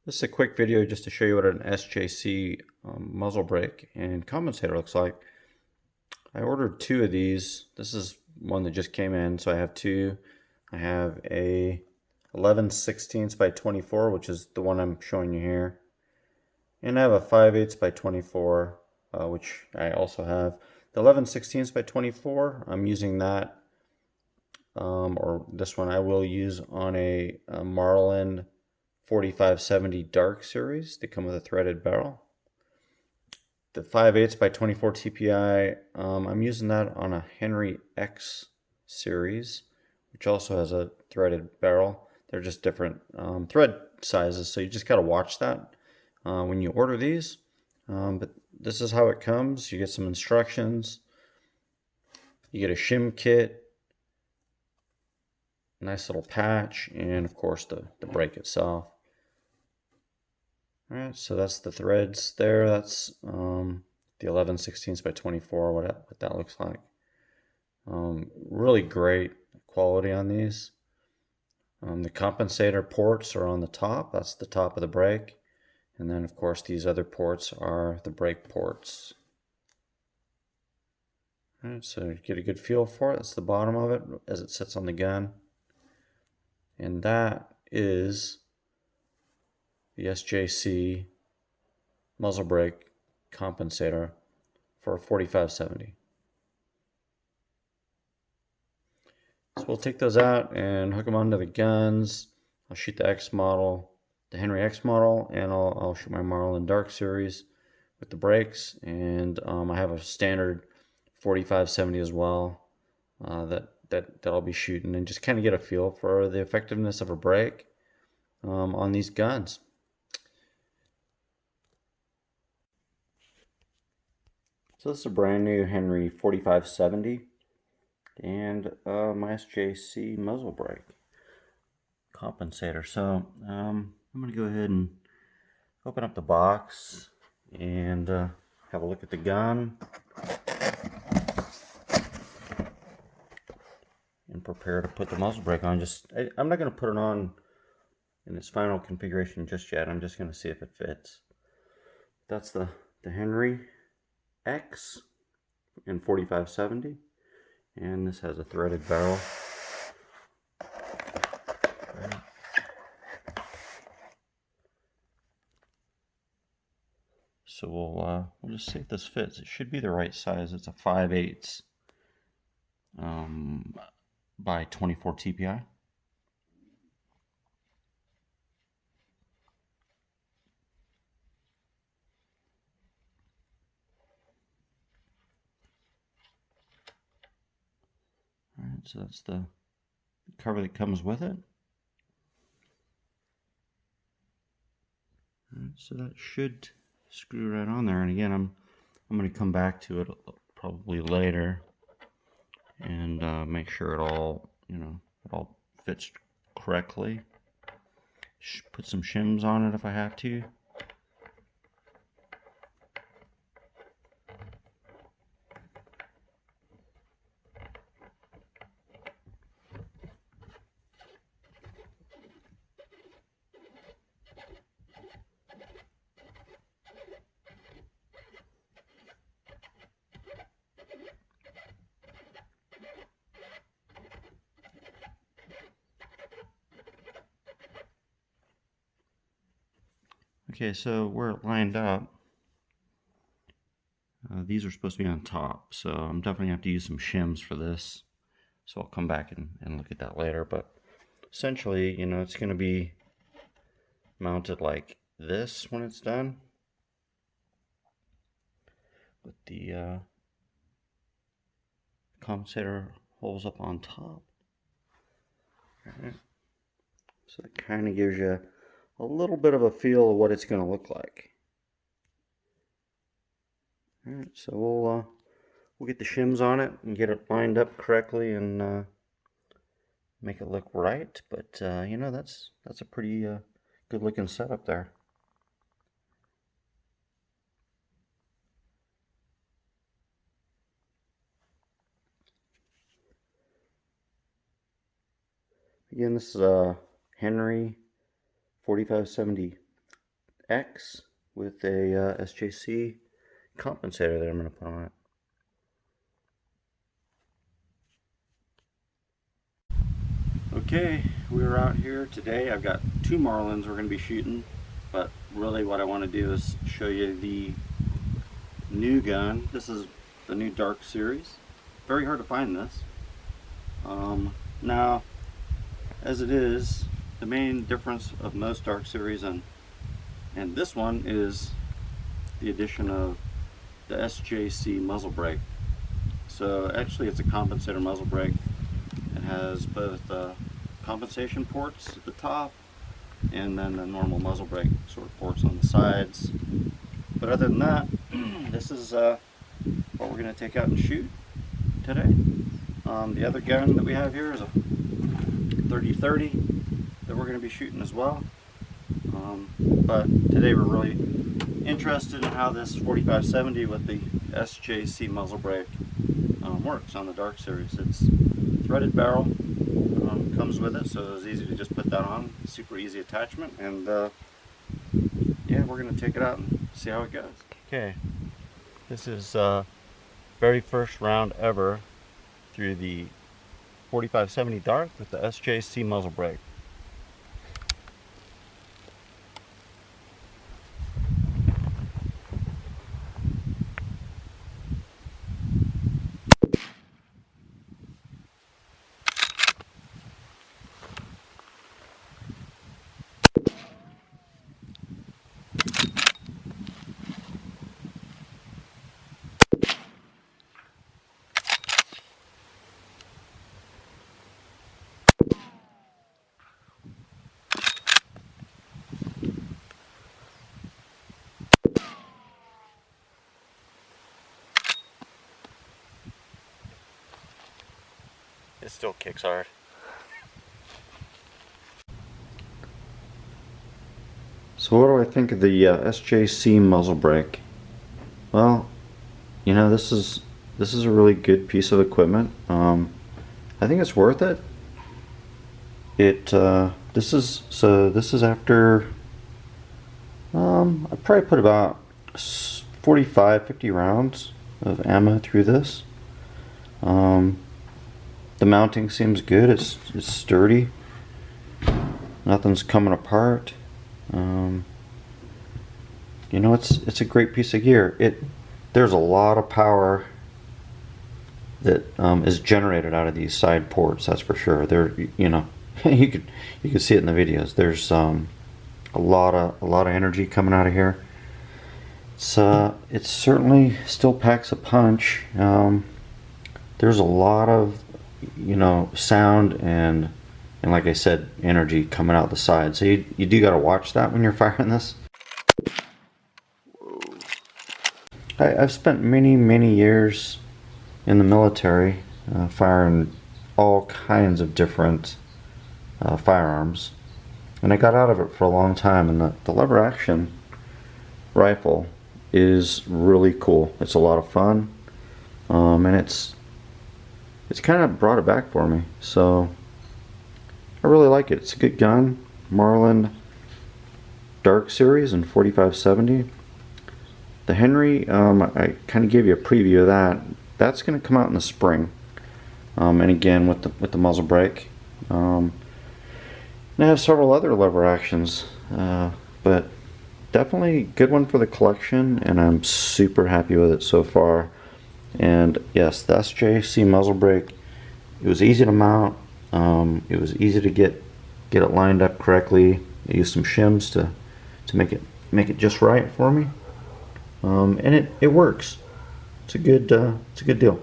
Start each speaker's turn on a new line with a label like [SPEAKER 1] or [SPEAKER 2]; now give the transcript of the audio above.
[SPEAKER 1] This is a quick video just to show you what an SJC muzzle brake and compensator looks like. I ordered two of these. This is one that just came in, so I have two. I have a 11/16 by 24, which is the one I'm showing you here. And I have a 5/8 by 24, which I also have. The 11/16 by 24, I'm using that, or this one I will use on a Marlin 4570 Dark Series. They come with a threaded barrel. The 5/8 by 24 TPI, I'm using that on a Henry X series, which also has a threaded barrel. They're just different thread sizes, so you just got to watch that when you order these. But this is how it comes. You get some instructions. You get a shim kit, nice little patch, and of course the brake itself. All right, so that's the threads there. That's the 11/16 by 24, what that looks like. Really great quality on these. The compensator ports are on the top. That's the top of the brake. And then, of course, these other ports are the brake ports. All right, so you get a good feel for it. That's the bottom of it as it sits on the gun. And that is the SJC muzzle brake compensator for a 4570. So we'll take those out and hook them onto the guns. I'll shoot the X model, the Henry X model, and I'll shoot my Marlin Dark Series with the brakes. And I have a standard 4570 as well that I'll be shooting, and just kind of get a feel for the effectiveness of a brake on these guns. So this is a brand new Henry 4570 and my SJC muzzle brake compensator. So I'm going to go ahead and open up the box and have a look at the gun and prepare to put the muzzle brake on. I'm not going to put it on in its final configuration just yet. I'm just going to see if it fits. That's the Henry X in 4570, and this has a threaded barrel. So we'll just see if this fits. It should be the right size. It's a 5/8 by 24 TPI. Alright, so that's the cover that comes with it. Alright, so that should screw right on there. And again, I'm going to come back to it probably later and make sure it all fits correctly. Put some shims on it if I have to. Okay, so where it lined up, these are supposed to be on top, so I'm definitely going to have to use some shims for this. So I'll come back and look at that later, but essentially, it's going to be mounted like this when it's done, with the compensator holes up on top. Alright. So it kind of gives you a little bit of a feel of what it's going to look like. Alright, so we'll get the shims on it and get it lined up correctly and make it look right. But that's a pretty good looking setup there. Again, this is a Henry 4570 X with a SJC compensator that I'm going to put on it. Okay, we're out here today. I've got two Marlins we're going to be shooting, but really what I want to do is show you the new gun. This is the new Dark Series. Very hard to find this. Now, as it is, the main difference of most Dark Series and this one is the addition of the SJC muzzle brake. So actually it's a compensator muzzle brake. It has both compensation ports at the top and then the normal muzzle brake sort of ports on the sides. But other than that, this is what we're going to take out and shoot today. The other gun that we have here is a 30-30 that we're going to be shooting as well. But today we're really interested in how this 4570 with the SJC muzzle brake works on the Dark Series. It's threaded barrel, comes with it, so it's easy to just put that on. Super easy attachment, and yeah, we're going to take it out and see how it goes. Okay, this is very first round ever through the 4570 Dark with the SJC muzzle brake. It still kicks hard. So what do I think of the SJC muzzle brake? Well, you know, this is a really good piece of equipment. I think it's worth it. This is after I probably put about 45-50 rounds of ammo through this. The mounting seems good. It's sturdy. Nothing's coming apart. You know, it's a great piece of gear. There's a lot of power that is generated out of these side ports. That's for sure. You know, you could see it in the videos. There's a lot of energy coming out of here. It certainly still packs a punch. There's a lot of, you know, sound and like I said, energy coming out the side. So you do got to watch that when you're firing this. I've spent many years in the military firing all kinds of different firearms, and I got out of it for a long time. And the lever action rifle is really cool. It's a lot of fun, and it's kind of brought it back for me. So I really like it. It's a good gun. Marlin Dark Series and 4570. The Henry, I kind of gave you a preview of that. That's going to come out in the spring, and again with the muzzle brake. And I have several other lever actions, but definitely a good one for the collection, and I'm super happy with it so far. And yes, the SJC muzzle brake, it was easy to mount. It was easy to get it lined up correctly. I used some shims to make it just right for me, and it works. It's a good deal.